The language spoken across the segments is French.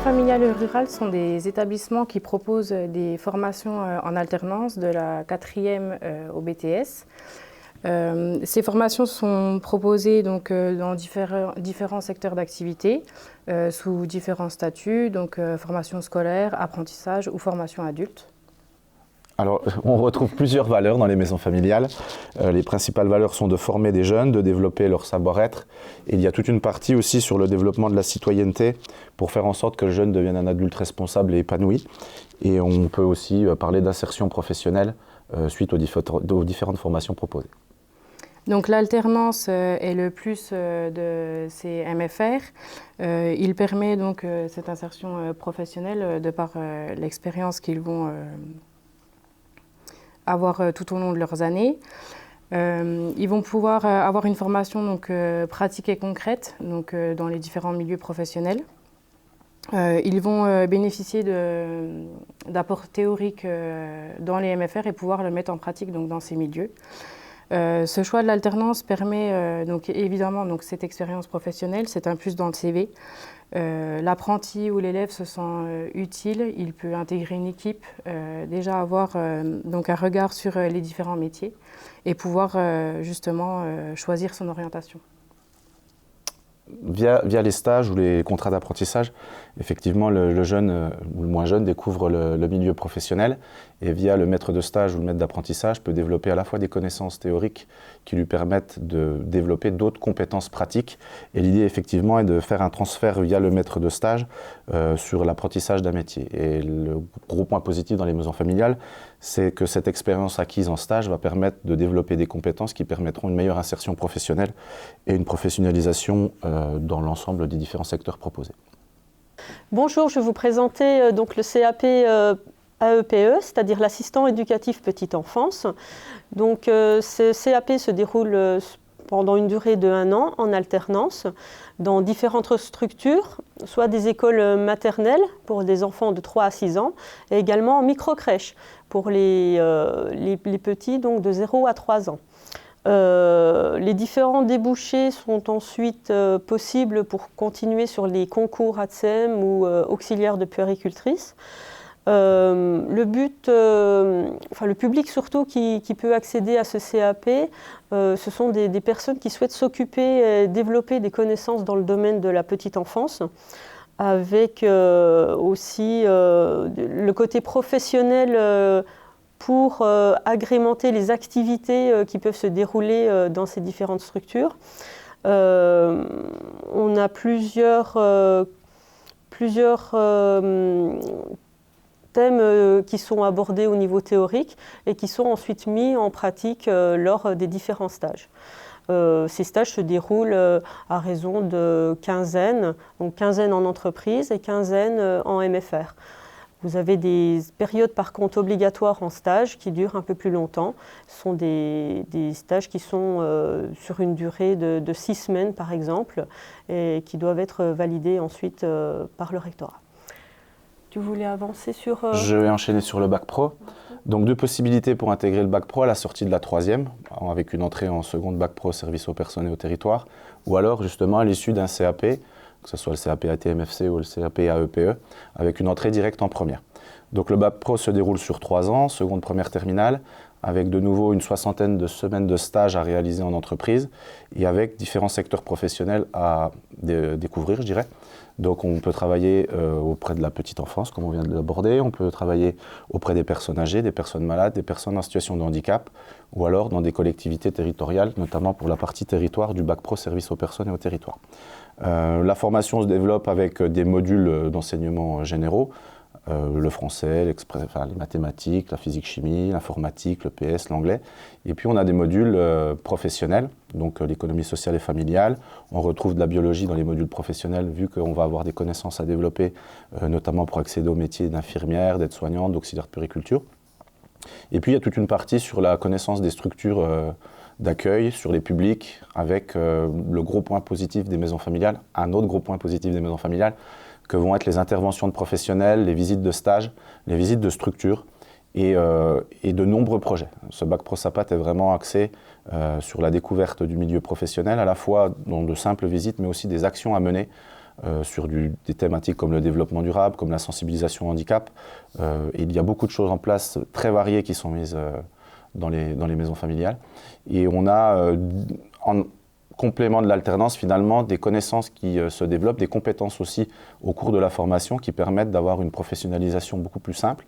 familiales rurales sont des établissements qui proposent des formations en alternance de la 4e au BTS. Ces formations sont proposées donc, dans différents secteurs d'activité, sous différents statuts, donc formation scolaire, apprentissage ou formation adulte. Alors, on retrouve plusieurs valeurs dans les maisons familiales. Les principales valeurs sont de former des jeunes, de développer leur savoir-être. Et il y a toute une partie aussi sur le développement de la citoyenneté pour faire en sorte que le jeune devienne un adulte responsable et épanoui. Et on peut aussi parler d'insertion professionnelle suite aux différentes formations proposées. Donc l'alternance est le plus de ces MFR. Il permet donc cette insertion professionnelle de par l'expérience qu'ils vont avoir tout au long de leurs années. Ils vont pouvoir avoir une formation donc, pratique et concrète donc, dans les différents milieux professionnels. Ils vont bénéficier d'apports théoriques dans les MFR et pouvoir le mettre en pratique donc, dans ces milieux. Ce choix de l'alternance permet donc, évidemment donc, cette expérience professionnelle, c'est un plus dans le CV. L'apprenti ou l'élève se sent utile, il peut intégrer une équipe, déjà avoir donc un regard sur les différents métiers et pouvoir justement choisir son orientation. Via les stages ou les contrats d'apprentissage, effectivement, le jeune ou le moins jeune découvre le milieu professionnel et via le maître de stage ou le maître d'apprentissage peut développer à la fois des connaissances théoriques qui lui permettent de développer d'autres compétences pratiques. Et l'idée, effectivement, est de faire un transfert via le maître de stage sur l'apprentissage d'un métier. Et le gros point positif dans les maisons familiales, c'est que cette expérience acquise en stage va permettre de développer des compétences qui permettront une meilleure insertion professionnelle et une professionnalisation dans l'ensemble des différents secteurs proposés. Bonjour, je vais vous présenter donc le CAP AEPE, c'est-à-dire l'assistant éducatif petite enfance. Donc ce CAP se déroule pendant une durée de 1 an en alternance dans différentes structures, soit des écoles maternelles pour des enfants de 3 à 6 ans et également en micro-crèche pour les petits donc de 0 à 3 ans. Les différents débouchés sont ensuite possibles pour continuer sur les concours ATSEM ou auxiliaires de puéricultrice. Le public surtout qui peut accéder à ce CAP, ce sont des personnes qui souhaitent s'occuper et développer des connaissances dans le domaine de la petite enfance, avec aussi le côté professionnel pour agrémenter les activités qui peuvent se dérouler dans ces différentes structures. On a plusieurs thèmes qui sont abordés au niveau théorique et qui sont ensuite mis en pratique lors des différents stages. Ces stages se déroulent à raison de quinzaines, donc quinzaine en entreprise et quinzaine en MFR. Vous avez des périodes par contre obligatoires en stage qui durent un peu plus longtemps. Ce sont des stages qui sont sur une durée de 6 semaines par exemple et qui doivent être validés ensuite par le rectorat. Tu voulais avancer sur… Je vais enchaîner sur le bac pro. Donc 2 possibilités pour intégrer le bac pro à la sortie de la 3e, avec une entrée en seconde bac pro service aux personnes et au territoire, ou alors justement à l'issue d'un CAP, que ce soit le CAP ATMFC ou le CAP AEPE, avec une entrée directe en première. Donc le bac pro se déroule sur 3 ans, seconde, première, terminale, avec de nouveau une 60aine de semaines de stage à réaliser en entreprise et avec différents secteurs professionnels à découvrir, je dirais. Donc on peut travailler auprès de la petite enfance, comme on vient de l'aborder, on peut travailler auprès des personnes âgées, des personnes malades, des personnes en situation de handicap, ou alors dans des collectivités territoriales, notamment pour la partie territoire du bac pro service aux personnes et au territoire. La formation se développe avec des modules d'enseignement généraux, le français, les mathématiques, la physique-chimie, l'informatique, le PS, l'anglais. Et puis on a des modules professionnels, donc l'économie sociale et familiale. On retrouve de la biologie dans les modules professionnels, vu qu'on va avoir des connaissances à développer, notamment pour accéder au métier d'infirmière, d'aide-soignante, d'auxiliaire de puériculture. Et puis il y a toute une partie sur la connaissance des structures d'accueil, sur les publics, avec le gros point positif des maisons familiales, un autre gros point positif des maisons familiales, que vont être les interventions de professionnels, les visites de stage, les visites de structures et de nombreux projets. Ce bac pro SAPAT est vraiment axé sur la découverte du milieu professionnel, à la fois dans de simples visites, mais aussi des actions à mener sur des thématiques comme le développement durable, comme la sensibilisation au handicap. Il y a beaucoup de choses en place très variées qui sont mises dans les maisons familiales. Et on a, en complément de l'alternance, finalement, des connaissances qui se développent, des compétences aussi au cours de la formation qui permettent d'avoir une professionnalisation beaucoup plus simple.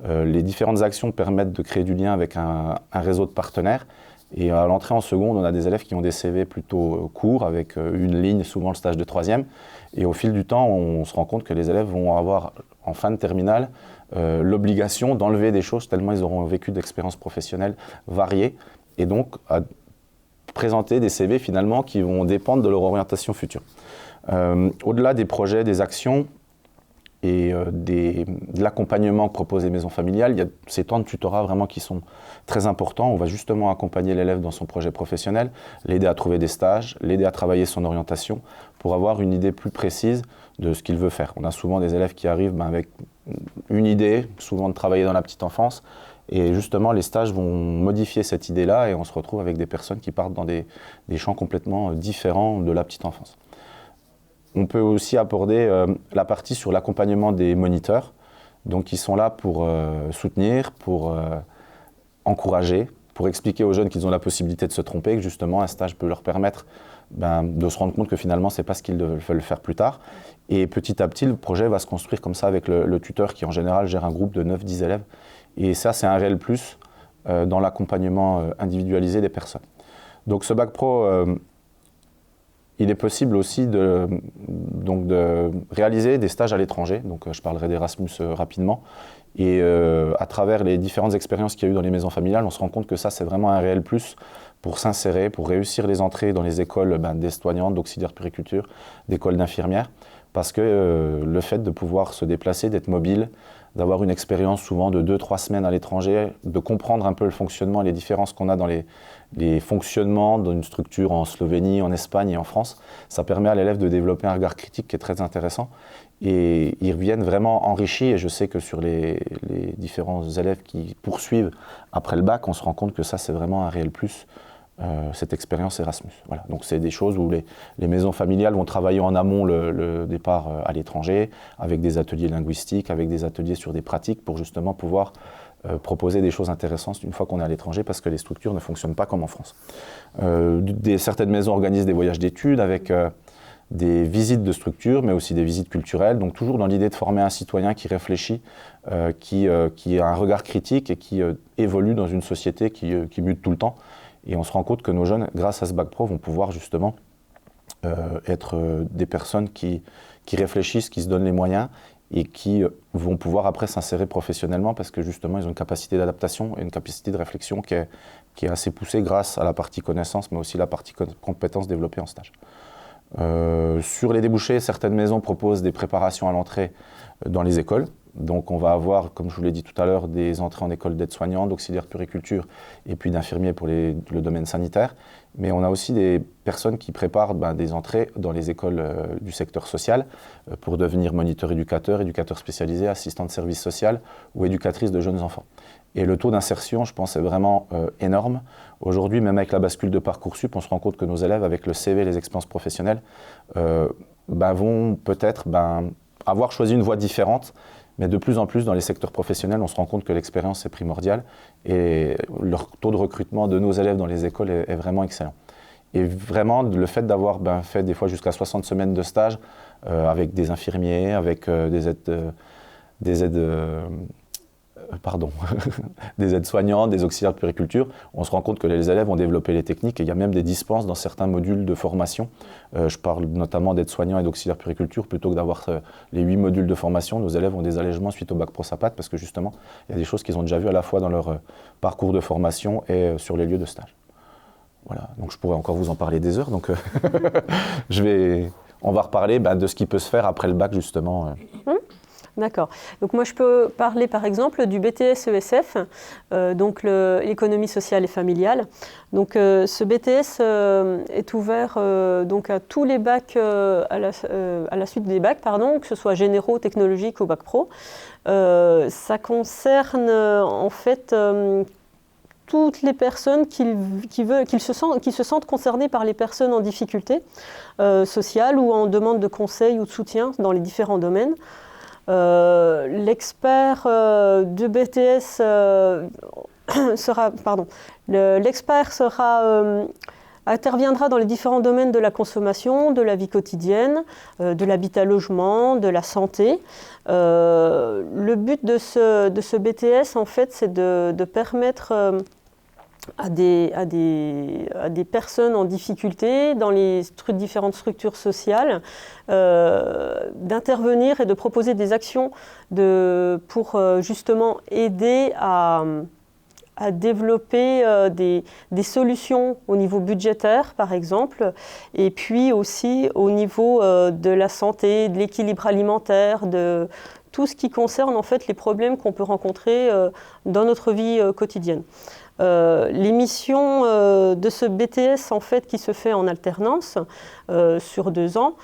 Les différentes actions permettent de créer du lien avec un réseau de partenaires. Et à l'entrée en seconde, on a des élèves qui ont des CV plutôt courts, avec une ligne, souvent le stage de troisième. Et au fil du temps, on se rend compte que les élèves vont avoir, en fin de terminale, l'obligation d'enlever des choses tellement ils auront vécu d'expériences professionnelles variées. Et donc, à présenter des CV finalement qui vont dépendre de leur orientation future. Au-delà des projets, des actions et de l'accompagnement que proposent les maisons familiales, il y a ces temps de tutorat vraiment qui sont très importants. On va justement accompagner l'élève dans son projet professionnel, l'aider à trouver des stages, l'aider à travailler son orientation pour avoir une idée plus précise de ce qu'il veut faire. On a souvent des élèves qui arrivent avec une idée, souvent de travailler dans la petite enfance, et justement les stages vont modifier cette idée-là et on se retrouve avec des personnes qui partent dans des champs complètement différents de la petite enfance. On peut aussi aborder la partie sur l'accompagnement des moniteurs, donc qui sont là pour soutenir, pour encourager, pour expliquer aux jeunes qu'ils ont la possibilité de se tromper, que justement un stage peut leur permettre de se rendre compte que finalement c'est pas ce qu'ils veulent faire plus tard. Et petit à petit, le projet va se construire comme ça avec le tuteur qui en général gère un groupe de 9-10 élèves. Et ça, c'est un réel plus dans l'accompagnement individualisé des personnes. Donc ce bac pro, il est possible aussi de réaliser des stages à l'étranger. Donc je parlerai d'Erasmus rapidement. Et à travers les différentes expériences qu'il y a eu dans les maisons familiales, on se rend compte que ça, c'est vraiment un réel plus pour s'insérer, pour réussir les entrées dans les écoles d'aides-soignantes, d'auxiliaires puériculture, d'écoles d'infirmières. Parce que le fait de pouvoir se déplacer, d'être mobile, d'avoir une expérience souvent de 2-3 semaines à l'étranger, de comprendre un peu le fonctionnement et les différences qu'on a dans les fonctionnements d'une structure en Slovénie, en Espagne et en France, ça permet à l'élève de développer un regard critique qui est très intéressant. Et ils reviennent vraiment enrichis. Et je sais que sur les différents élèves qui poursuivent après le bac, on se rend compte que ça, c'est vraiment un réel plus. Cette expérience Erasmus. Voilà. Donc c'est des choses où les maisons familiales vont travailler en amont le départ à l'étranger, avec des ateliers linguistiques, avec des ateliers sur des pratiques pour justement pouvoir proposer des choses intéressantes une fois qu'on est à l'étranger parce que les structures ne fonctionnent pas comme en France. Certaines maisons organisent des voyages d'études avec des visites de structures, mais aussi des visites culturelles, donc toujours dans l'idée de former un citoyen qui réfléchit, qui a un regard critique et qui évolue dans une société qui mute tout le temps. Et on se rend compte que nos jeunes, grâce à ce bac pro, vont pouvoir justement être des personnes qui réfléchissent, qui se donnent les moyens et qui vont pouvoir après s'insérer professionnellement parce que justement ils ont une capacité d'adaptation et une capacité de réflexion qui est assez poussée grâce à la partie connaissance mais aussi la partie compétences développées en stage. Sur les débouchés, certaines maisons proposent des préparations à l'entrée dans les écoles. Donc on va avoir, comme je vous l'ai dit tout à l'heure, des entrées en école d'aide-soignants, d'auxiliaires puériculture et puis d'infirmiers pour le domaine sanitaire. Mais on a aussi des personnes qui préparent des entrées dans les écoles du secteur social pour devenir moniteur éducateur, éducateur spécialisé, assistant de service social ou éducatrice de jeunes enfants. Et le taux d'insertion, je pense, est vraiment énorme. Aujourd'hui, même avec la bascule de Parcoursup, on se rend compte que nos élèves, avec le CV et les expériences professionnelles, vont peut-être avoir choisi une voie différente. Mais de plus en plus, dans les secteurs professionnels, on se rend compte que l'expérience est primordiale et leur taux de recrutement de nos élèves dans les écoles est vraiment excellent. Et vraiment, le fait d'avoir fait des fois jusqu'à 60 semaines de stage avec des infirmiers, avec des aides-soignants, des auxiliaires de puériculture, on se rend compte que les élèves ont développé les techniques et il y a même des dispenses dans certains modules de formation. Je parle notamment d'aides-soignants et d'auxiliaires de puériculture. Plutôt que d'avoir les 8 modules de formation, nos élèves ont des allègements suite au bac pro SAPAT parce que justement, il y a des choses qu'ils ont déjà vues à la fois dans leur parcours de formation et sur les lieux de stage. Voilà, donc je pourrais encore vous en parler des heures, donc on va reparler de ce qui peut se faire après le bac justement. D'accord. Donc moi je peux parler par exemple du BTS ESF, donc l'économie sociale et familiale. Donc ce BTS est ouvert donc à tous les bacs, à la suite des bacs, que ce soit généraux, technologiques ou bac pro. Ça concerne en fait toutes les personnes qui se sentent concernées par les personnes en difficulté sociale ou en demande de conseil ou de soutien dans les différents domaines. L'expert de BTS interviendra dans les différents domaines de la consommation, de la vie quotidienne, de l'habitat-logement, de la santé. Le but de ce BTS, en fait, c'est de permettre à des personnes en difficulté dans les différentes structures sociales d'intervenir et de proposer des actions pour justement aider à développer des solutions au niveau budgétaire, par exemple, et puis aussi au niveau de la santé, de l'équilibre alimentaire, de tout ce qui concerne en fait les problèmes qu'on peut rencontrer dans notre vie quotidienne. Les missions de ce BTS en fait, qui se fait en alternance sur 2 ans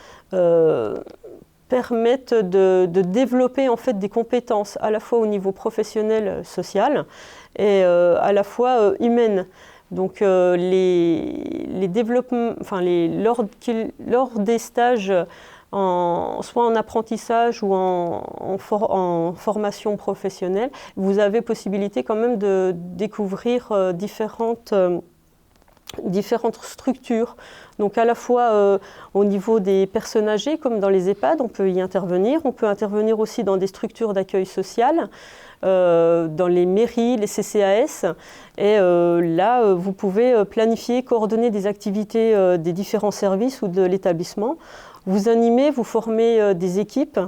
permettent de développer en fait, des compétences à la fois au niveau professionnel, social et à la fois humaine. Donc les développements, lors des stages soit en apprentissage ou en formation professionnelle, vous avez possibilité quand même de découvrir différentes structures. Donc à la fois au niveau des personnes âgées, comme dans les EHPAD, on peut y intervenir. On peut intervenir aussi dans des structures d'accueil social, dans les mairies, les CCAS. Et là, vous pouvez planifier, coordonner des activités des différents services ou de l'établissement. Vous animez, vous formez des équipes,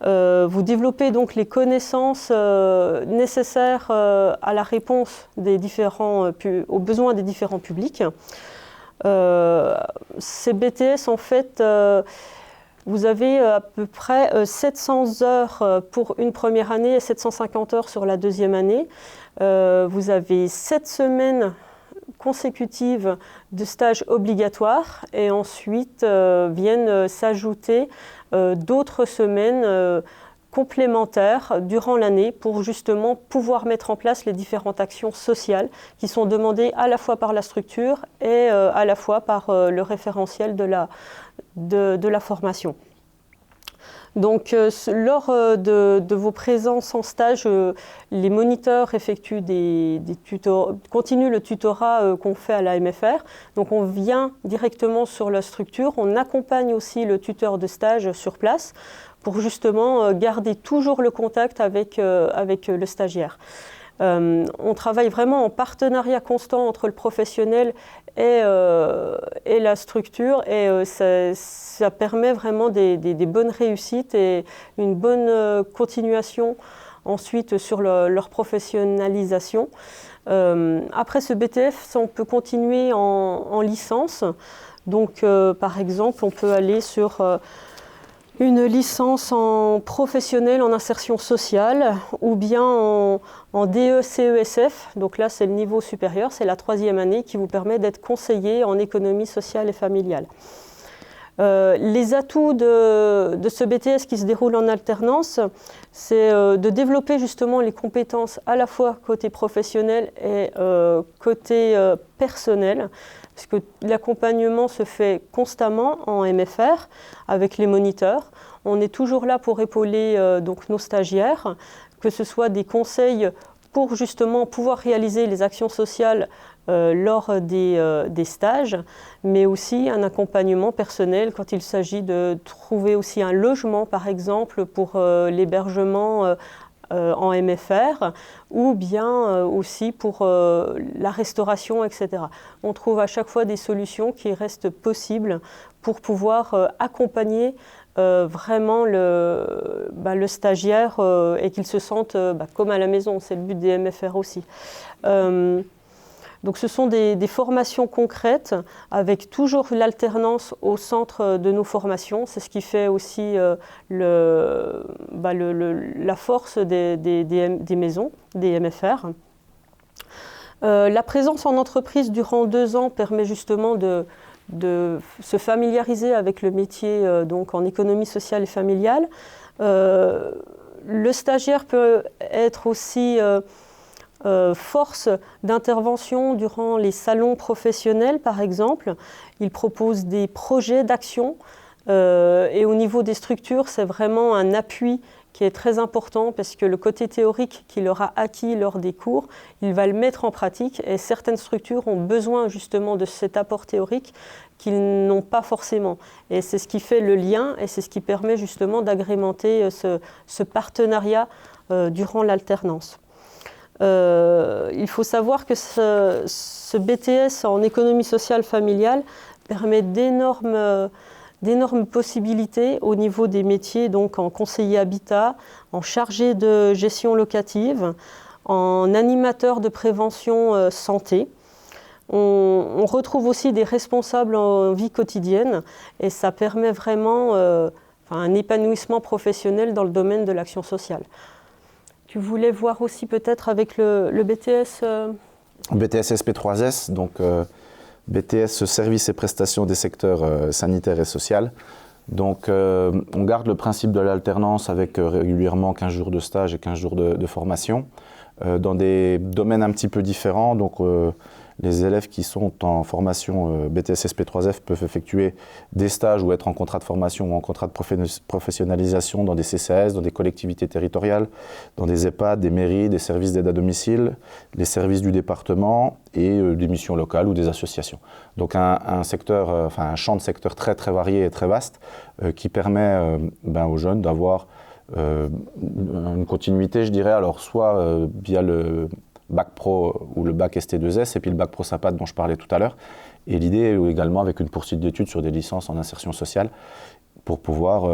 vous développez donc les connaissances nécessaires à la réponse aux besoins des différents publics. Ces BTS, en fait, vous avez à peu près 700 heures pour une première année et 750 heures sur la deuxième année. Vous avez 7 semaines consécutives de stages obligatoires et ensuite viennent s'ajouter d'autres semaines complémentaires durant l'année pour justement pouvoir mettre en place les différentes actions sociales qui sont demandées à la fois par la structure et à la fois par le référentiel de la formation. Donc, lors de vos présences en stage, les moniteurs effectuent continuent le tutorat qu'on fait à la MFR. Donc, on vient directement sur la structure. On accompagne aussi le tuteur de stage sur place pour justement garder toujours le contact avec le stagiaire. On travaille vraiment en partenariat constant entre le professionnel et la structure et ça permet vraiment des bonnes réussites et une bonne continuation ensuite sur leur professionnalisation. Après ce BTS, on peut continuer en licence. Donc par exemple, on peut aller sur une licence en professionnel en insertion sociale ou bien en DE-CESF. Donc là, c'est le niveau supérieur, c'est la 3e année qui vous permet d'être conseiller en économie sociale et familiale. Les atouts de ce BTS qui se déroule en alternance, c'est de développer justement les compétences à la fois côté professionnel et côté personnel, parce que l'accompagnement se fait constamment en MFR avec les moniteurs. On est toujours là pour épauler donc nos stagiaires, que ce soit des conseils pour justement pouvoir réaliser les actions sociales lors des stages, mais aussi un accompagnement personnel quand il s'agit de trouver aussi un logement, par exemple, pour l'hébergement en MFR, ou bien aussi pour la restauration, etc. On trouve à chaque fois des solutions qui restent possibles pour pouvoir accompagner vraiment le stagiaire et qu'il se sente comme à la maison. C'est le but des MFR aussi. Donc ce sont des formations concrètes avec toujours l'alternance au centre de nos formations. C'est ce qui fait aussi la force des maisons, des MFR. La présence en entreprise durant 2 ans permet justement de se familiariser avec le métier donc en économie sociale et familiale. Le stagiaire peut être aussi force d'intervention durant les salons professionnels, par exemple. Ils proposent des projets d'action et au niveau des structures, c'est vraiment un appui qui est très important parce que le côté théorique qu'il aura acquis lors des cours, il va le mettre en pratique et certaines structures ont besoin justement de cet apport théorique qu'ils n'ont pas forcément. Et c'est ce qui fait le lien et c'est ce qui permet justement d'agrémenter ce partenariat durant l'alternance. Il faut savoir que ce BTS en économie sociale familiale permet d'énormes possibilités au niveau des métiers, donc en conseiller habitat, en chargé de gestion locative, en animateur de prévention santé. On retrouve aussi des responsables en vie quotidienne et ça permet vraiment un épanouissement professionnel dans le domaine de l'action sociale. Tu voulais voir aussi peut-être avec le BTS BTS SP3S, donc BTS Services et prestations des secteurs sanitaires et social. Donc on garde le principe de l'alternance avec régulièrement 15 jours de stage et 15 jours de formation dans des domaines un petit peu différents. Donc les élèves qui sont en formation BTS SP3F peuvent effectuer des stages ou être en contrat de formation ou en contrat de professionnalisation dans des CCAS, dans des collectivités territoriales, dans des EHPAD, des mairies, des services d'aide à domicile, les services du département et des missions locales ou des associations. Donc un champ de secteurs très très varié et très vaste qui permet aux jeunes d'avoir une continuité, je dirais, alors soit via le bac pro ou le bac ST2S et puis le bac pro SAPAT dont je parlais tout à l'heure. Et l'idée est également avec une poursuite d'études sur des licences en insertion sociale pour pouvoir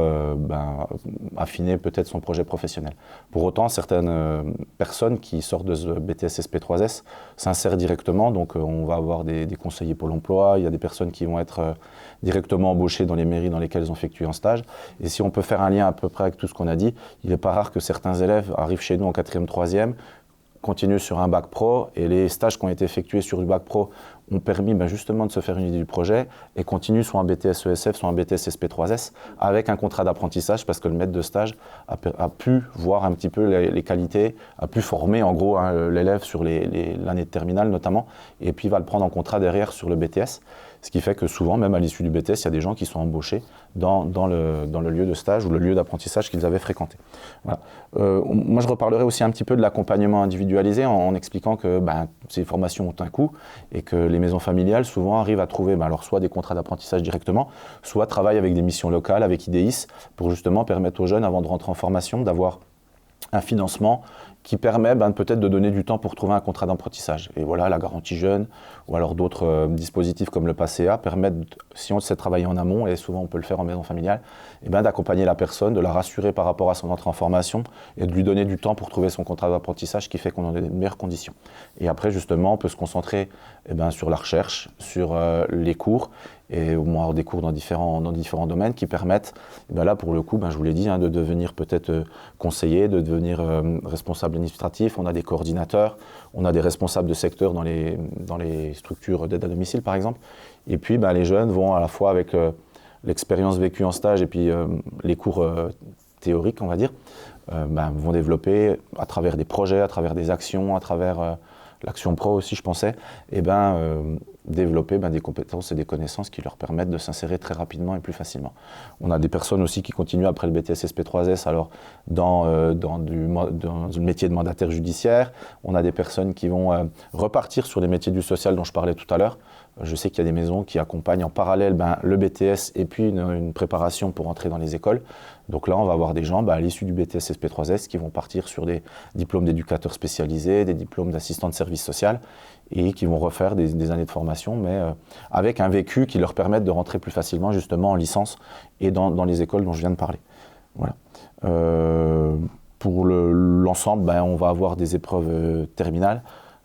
affiner peut-être son projet professionnel. Pour autant, certaines personnes qui sortent de ce BTS SP3S s'insèrent directement, donc on va avoir des conseillers Pôle emploi, il y a des personnes qui vont être directement embauchées dans les mairies dans lesquelles ils ont effectué un stage. Et si on peut faire un lien à peu près avec tout ce qu'on a dit, il n'est pas rare que certains élèves arrivent chez nous en 4e, 3e, continuent sur un bac pro et les stages qui ont été effectués sur le bac pro ont permis justement de se faire une idée du projet et continuent soit un BTS ESF, soit un BTS SP3S avec un contrat d'apprentissage parce que le maître de stage a pu voir un petit peu les qualités, a pu former en gros l'élève sur l'année de terminale notamment et puis va le prendre en contrat derrière sur le BTS. Ce qui fait que souvent, même à l'issue du BTS, il y a des gens qui sont embauchés dans le lieu de stage ou le lieu d'apprentissage qu'ils avaient fréquenté. Voilà. Moi, je reparlerai aussi un petit peu de l'accompagnement individualisé en expliquant que ces formations ont un coût et que les maisons familiales souvent arrivent à trouver alors soit des contrats d'apprentissage directement, soit travaillent avec des missions locales, avec IDEIS, pour justement permettre aux jeunes, avant de rentrer en formation, d'avoir un financement qui permet peut-être de donner du temps pour trouver un contrat d'apprentissage. Et voilà, la garantie jeune ou alors d'autres dispositifs comme le PACA permettent, si on sait travailler en amont, et souvent on peut le faire en maison familiale, d'accompagner la personne, de la rassurer par rapport à son entrée en formation et de lui donner du temps pour trouver son contrat d'apprentissage qui fait qu'on en ait de meilleures conditions. Et après, justement, on peut se concentrer sur la recherche, sur les cours, et au moins des cours dans différents domaines qui permettent, là pour le coup, je vous l'ai dit, de devenir peut-être conseiller, de devenir responsable administratif. On a des coordinateurs, on a des responsables de secteur dans les structures d'aide à domicile par exemple. Et puis les jeunes vont à la fois avec l'expérience vécue en stage et puis les cours théoriques, on va dire, vont développer à travers des projets, à travers des actions, à travers l'action pro aussi je pensais, développer des compétences et des connaissances qui leur permettent de s'insérer très rapidement et plus facilement. On a des personnes aussi qui continuent après le BTS SP3S alors dans le métier de mandataire judiciaire. On a des personnes qui vont repartir sur les métiers du social dont je parlais tout à l'heure. Je sais qu'il y a des maisons qui accompagnent en parallèle le BTS et puis une préparation pour entrer dans les écoles. Donc là, on va avoir des gens à l'issue du BTS SP3S qui vont partir sur des diplômes d'éducateurs spécialisés, des diplômes d'assistants de service social et qui vont refaire des années de formation, mais avec un vécu qui leur permette de rentrer plus facilement justement en licence et dans les écoles dont je viens de parler. Voilà. Pour l'ensemble, on va avoir des épreuves terminales.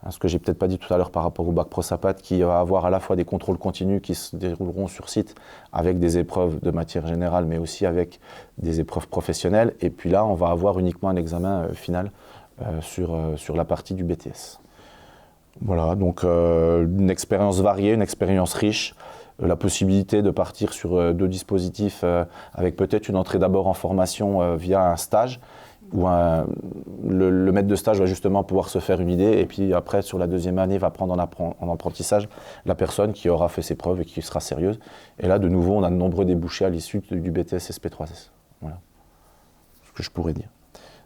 Ce que j'ai peut-être pas dit tout à l'heure par rapport au bac pro SAPAT qui va avoir à la fois des contrôles continus qui se dérouleront sur site avec des épreuves de matière générale mais aussi avec des épreuves professionnelles et puis là on va avoir uniquement un examen final sur la partie du BTS. Voilà, donc une expérience variée, une expérience riche, la possibilité de partir sur 2 dispositifs avec peut-être une entrée d'abord en formation via un stage où le maître de stage va justement pouvoir se faire une idée et puis après, sur la deuxième année, va prendre en apprentissage la personne qui aura fait ses preuves et qui sera sérieuse. Et là, de nouveau, on a de nombreux débouchés à l'issue du BTS SP3S. Voilà ce que je pourrais dire.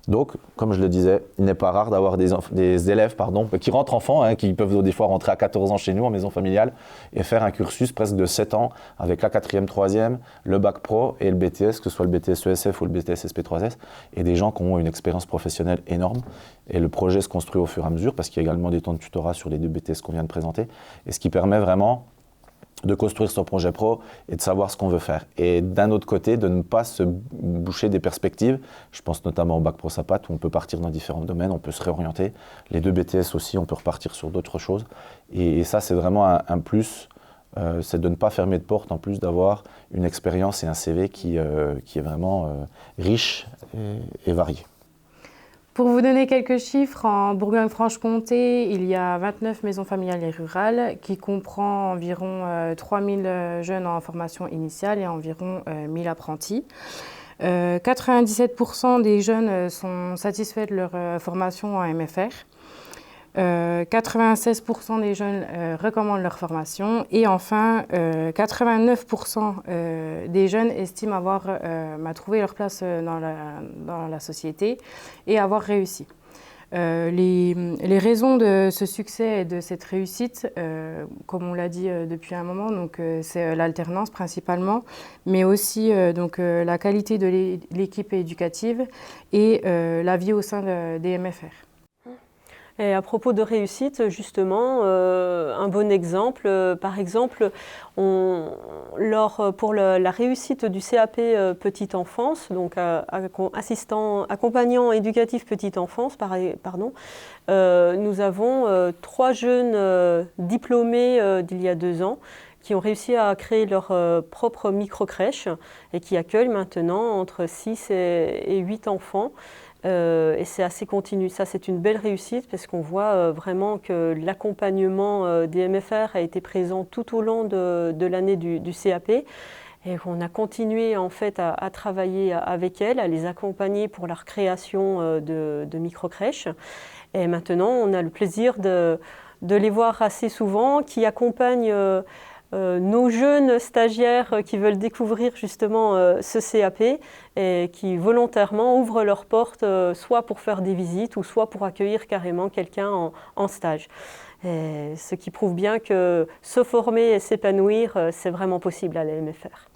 Donc, comme je le disais, il n'est pas rare d'avoir des élèves qui rentrent enfants, qui peuvent des fois rentrer à 14 ans chez nous en maison familiale et faire un cursus presque de 7 ans avec la 4e, 3e, le bac pro et le BTS, que ce soit le BTS ESF ou le BTS SP3S, et des gens qui ont une expérience professionnelle énorme. Et le projet se construit au fur et à mesure parce qu'il y a également des temps de tutorat sur les 2 BTS qu'on vient de présenter, et ce qui permet vraiment de construire son projet pro et de savoir ce qu'on veut faire. Et d'un autre côté, de ne pas se boucher des perspectives. Je pense notamment au bac pro SAPAT où on peut partir dans différents domaines, on peut se réorienter. Les 2 BTS aussi, on peut repartir sur d'autres choses. Et ça, c'est vraiment un plus, c'est de ne pas fermer de porte, en plus d'avoir une expérience et un CV qui est vraiment riche et varié. Pour vous donner quelques chiffres, en Bourgogne-Franche-Comté, il y a 29 maisons familiales et rurales qui comprend environ 3000 jeunes en formation initiale et environ 1000 apprentis. 97% des jeunes sont satisfaits de leur formation en MFR. 96% des jeunes recommandent leur formation et enfin 89% des jeunes estiment avoir trouvé leur place dans la société et avoir réussi. Les raisons de ce succès et de cette réussite, comme on l'a dit depuis un moment, c'est l'alternance principalement, mais aussi la qualité de l'équipe éducative et la vie au sein des MFR. Et à propos de réussite, justement, un bon exemple, par exemple, pour la réussite du CAP Petite Enfance, donc accompagnant éducatif Petite Enfance, nous avons 3 jeunes diplômés d'il y a 2 ans qui ont réussi à créer leur propre micro-crèche et qui accueillent maintenant entre 6 et 8 enfants. Et c'est assez continu. Ça, c'est une belle réussite parce qu'on voit vraiment que l'accompagnement des MFR a été présent tout au long de l'année du CAP. Et on a continué en fait à travailler avec elles, à les accompagner pour leur création de micro-crèches. Et maintenant, on a le plaisir de les voir assez souvent, qui accompagnent nos jeunes stagiaires qui veulent découvrir justement ce CAP et qui volontairement ouvrent leurs portes soit pour faire des visites ou soit pour accueillir carrément quelqu'un en stage. Et ce qui prouve bien que se former et s'épanouir, c'est vraiment possible à la MFR.